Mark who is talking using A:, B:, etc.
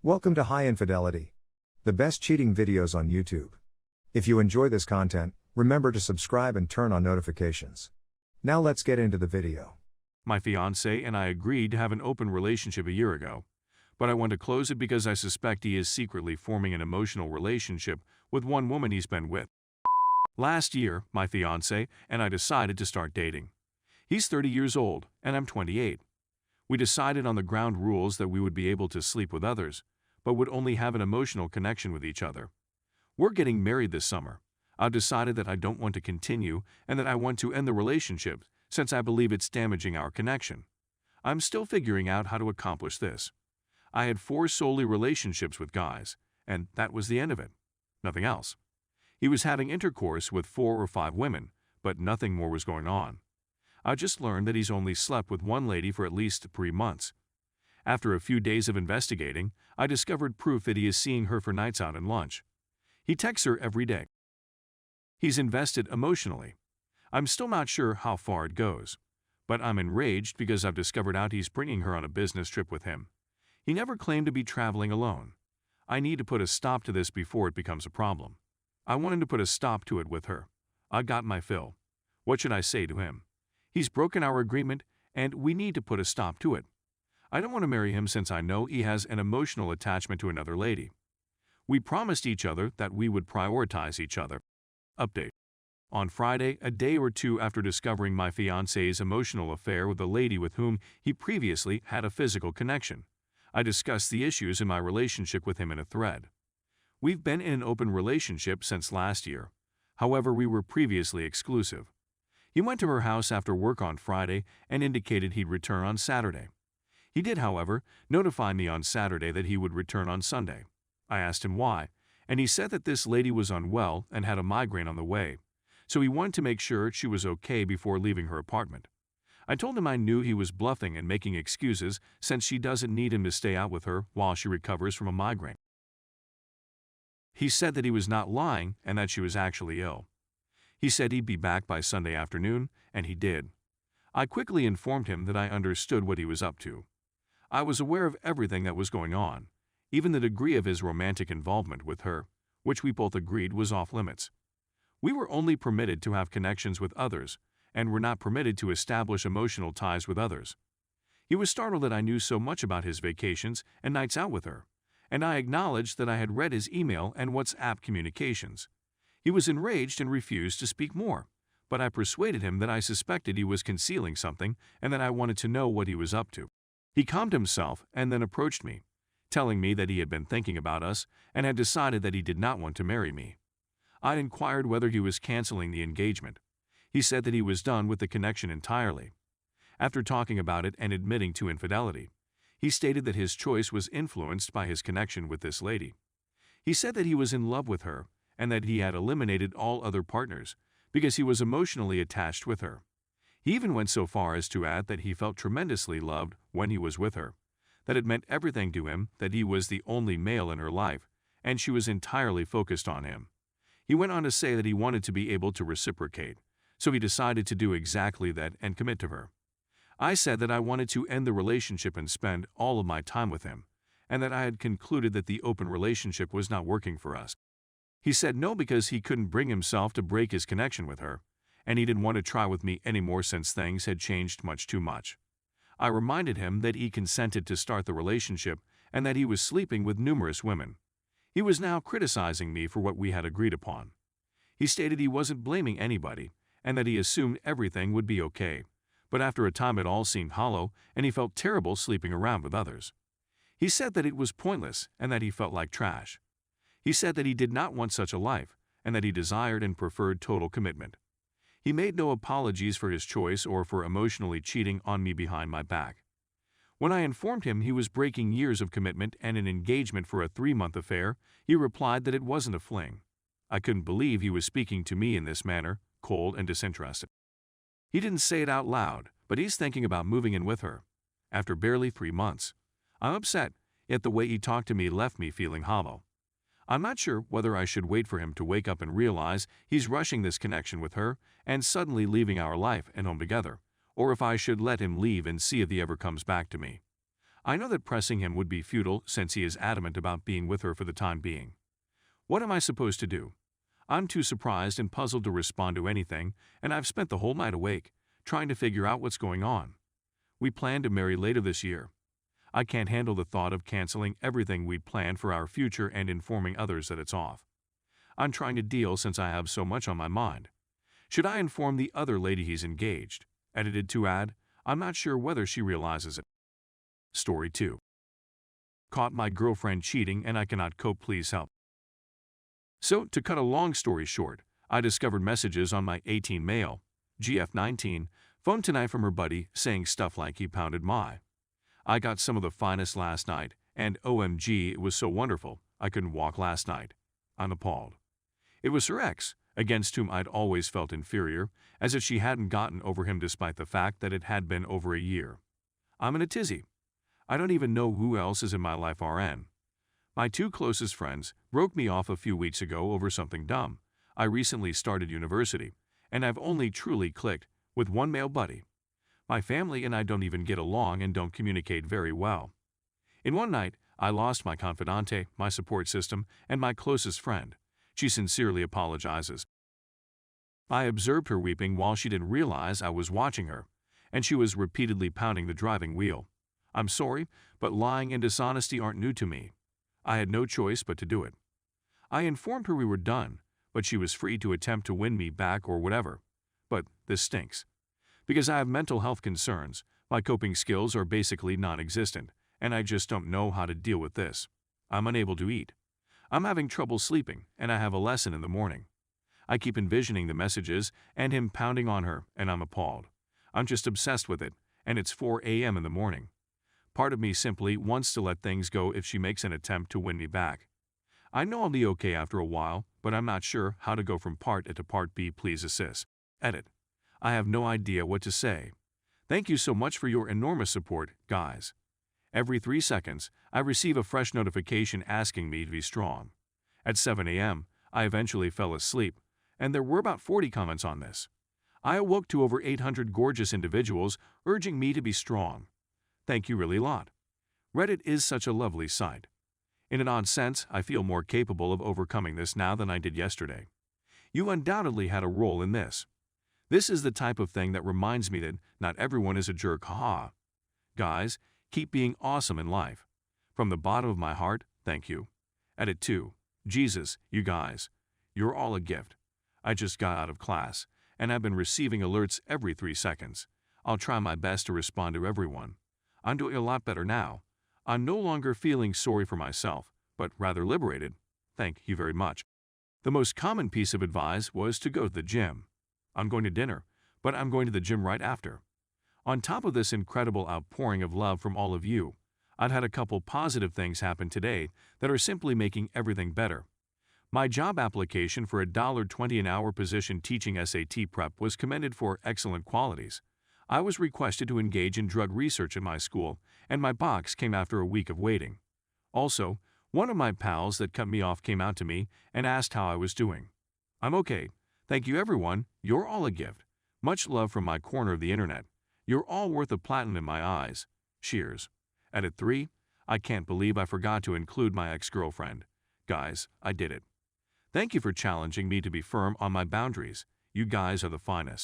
A: Welcome to High Infidelity, the best cheating videos on YouTube. If you enjoy this content, remember to subscribe and turn on notifications. Now let's get into the video.
B: My fiance and I agreed to have an open relationship a year ago, but I want to close it because I suspect he is secretly forming an emotional relationship with one woman he's been with. Last year, my fiance and I decided to start dating. He's 30 years old and I'm 28. We decided on the ground rules that we would be able to sleep with others, but would only have an emotional connection with each other. We're getting married this summer. I've decided that I don't want to continue and that I want to end the relationship since I believe it's damaging our connection. I'm still figuring out how to accomplish this. I had 4 solely relationships with guys, and that was the end of it. Nothing else. He was having intercourse with 4 or 5 women, but nothing more was going on. I just learned that he's only slept with one lady for at least 3 months. After a few days of investigating, I discovered proof that he is seeing her for nights out and lunch. He texts her every day. He's invested emotionally. I'm still not sure how far it goes, but I'm enraged because I've discovered out he's bringing her on a business trip with him. He never claimed to be traveling alone. I need to put a stop to this before it becomes a problem. I wanted to put a stop to it with her. I got my fill. What should I say to him? He's broken our agreement, and we need to put a stop to it. I don't want to marry him since I know he has an emotional attachment to another lady. We promised each other that we would prioritize each other. Update. On Friday, a day or two after discovering my fiancé's emotional affair with a lady with whom he previously had a physical connection, I discussed the issues in my relationship with him in a thread. We've been in an open relationship since last year. However, we were previously exclusive. He went to her house after work on Friday and indicated he'd return on Saturday. He did, however, notify me on Saturday that he would return on Sunday. I asked him why, and he said that this lady was unwell and had a migraine on the way, so he wanted to make sure she was okay before leaving her apartment. I told him I knew he was bluffing and making excuses since she doesn't need him to stay out with her while she recovers from a migraine. He said that he was not lying and that she was actually ill. He said he'd be back by Sunday afternoon, and he did. I quickly informed him that I understood what he was up to. I was aware of everything that was going on, even the degree of his romantic involvement with her, which we both agreed was off limits. We were only permitted to have connections with others, and were not permitted to establish emotional ties with others. He was startled that I knew so much about his vacations and nights out with her, and I acknowledged that I had read his email and WhatsApp communications. He was enraged and refused to speak more, but I persuaded him that I suspected he was concealing something and that I wanted to know what he was up to. He calmed himself and then approached me, telling me that he had been thinking about us and had decided that he did not want to marry me. I inquired whether he was canceling the engagement. He said that he was done with the connection entirely. After talking about it and admitting to infidelity, he stated that his choice was influenced by his connection with this lady. He said that he was in love with her and that he had eliminated all other partners because he was emotionally attached with her. He even went so far as to add that he felt tremendously loved when he was with her, that it meant everything to him that he was the only male in her life, and she was entirely focused on him. He went on to say that he wanted to be able to reciprocate, so he decided to do exactly that and commit to her. I said that I wanted to end the relationship and spend all of my time with him, and that I had concluded that the open relationship was not working for us. He said no because he couldn't bring himself to break his connection with her, and he didn't want to try with me anymore since things had changed much too much. I reminded him that he consented to start the relationship and that he was sleeping with numerous women. He was now criticizing me for what we had agreed upon. He stated he wasn't blaming anybody and that he assumed everything would be okay, but after a time it all seemed hollow and he felt terrible sleeping around with others. He said that it was pointless and that he felt like trash. He said that he did not want such a life and that he desired and preferred total commitment. He made no apologies for his choice or for emotionally cheating on me behind my back. When I informed him he was breaking years of commitment and an engagement for a 3-month affair, he replied that it wasn't a fling. I couldn't believe he was speaking to me in this manner, cold and disinterested. He didn't say it out loud, but he's thinking about moving in with her. After barely 3 months. I'm upset, yet the way he talked to me left me feeling hollow. I'm not sure whether I should wait for him to wake up and realize he's rushing this connection with her and suddenly leaving our life and home together, or if I should let him leave and see if he ever comes back to me. I know that pressing him would be futile since he is adamant about being with her for the time being. What am I supposed to do? I'm too surprised and puzzled to respond to anything, and I've spent the whole night awake, trying to figure out what's going on. We plan to marry later this year. I can't handle the thought of canceling everything we planned for our future and informing others that it's off. I'm trying to deal since I have so much on my mind. Should I inform the other lady he's engaged? Edited to add, I'm not sure whether she realizes it. Story 2. Caught my girlfriend cheating and I cannot cope, please help. So, to cut a long story short, I discovered messages on my 18 male, GF19, phone tonight from her buddy saying stuff like he pounded my. I got some of the finest last night, and OMG, it was so wonderful, I couldn't walk last night. I'm appalled. It was her ex, against whom I'd always felt inferior, as if she hadn't gotten over him despite the fact that it had been over a year. I'm in a tizzy. I don't even know who else is in my life RN. My 2 closest friends broke me off a few weeks ago over something dumb. I recently started university, and I've only truly clicked with one male buddy. My family and I don't even get along and don't communicate very well. In one night, I lost my confidante, my support system, and my closest friend. She sincerely apologizes. I observed her weeping while she didn't realize I was watching her, and she was repeatedly pounding the driving wheel. I'm sorry, but lying and dishonesty aren't new to me. I had no choice but to do it. I informed her we were done, but she was free to attempt to win me back or whatever. But this stinks. Because I have mental health concerns, my coping skills are basically non-existent, and I just don't know how to deal with this. I'm unable to eat. I'm having trouble sleeping, and I have a lesson in the morning. I keep envisioning the messages and him pounding on her, and I'm appalled. I'm just obsessed with it, and it's 4 a.m. in the morning. Part of me simply wants to let things go if she makes an attempt to win me back. I know I'll be okay after a while, but I'm not sure how to go from part A to part B. Please assist. Edit. I have no idea what to say. Thank you so much for your enormous support, guys. Every 3 seconds, I receive a fresh notification asking me to be strong. At 7 a.m., I eventually fell asleep, and there were about 40 comments on this. I awoke to over 800 gorgeous individuals urging me to be strong. Thank you really a lot. Reddit is such a lovely site. In an odd sense, I feel more capable of overcoming this now than I did yesterday. You undoubtedly had a role in this. This is the type of thing that reminds me that not everyone is a jerk, haha. Guys, keep being awesome in life. From the bottom of my heart, thank you. Edit 2. Jesus, you guys. You're all a gift. I just got out of class, and I've been receiving alerts every 3 seconds. I'll try my best to respond to everyone. I'm doing a lot better now. I'm no longer feeling sorry for myself, but rather liberated. Thank you very much. The most common piece of advice was to go to the gym. I'm going to dinner, but I'm going to the gym right after. On top of this incredible outpouring of love from all of you, I've had a couple positive things happen today that are simply making everything better. My job application for a $20 an hour position teaching SAT prep was commended for excellent qualities. I was requested to engage in drug research at my school, and my box came after a week of waiting. Also, one of my pals that cut me off came out to me and asked how I was doing. I'm okay. Thank you everyone. You're all a gift. Much love from my corner of the internet. You're all worth a platinum in my eyes. Cheers. Edit 3. I can't believe I forgot to include my ex-girlfriend. Guys, I did it. Thank you for challenging me to be firm on my boundaries. You guys are the finest.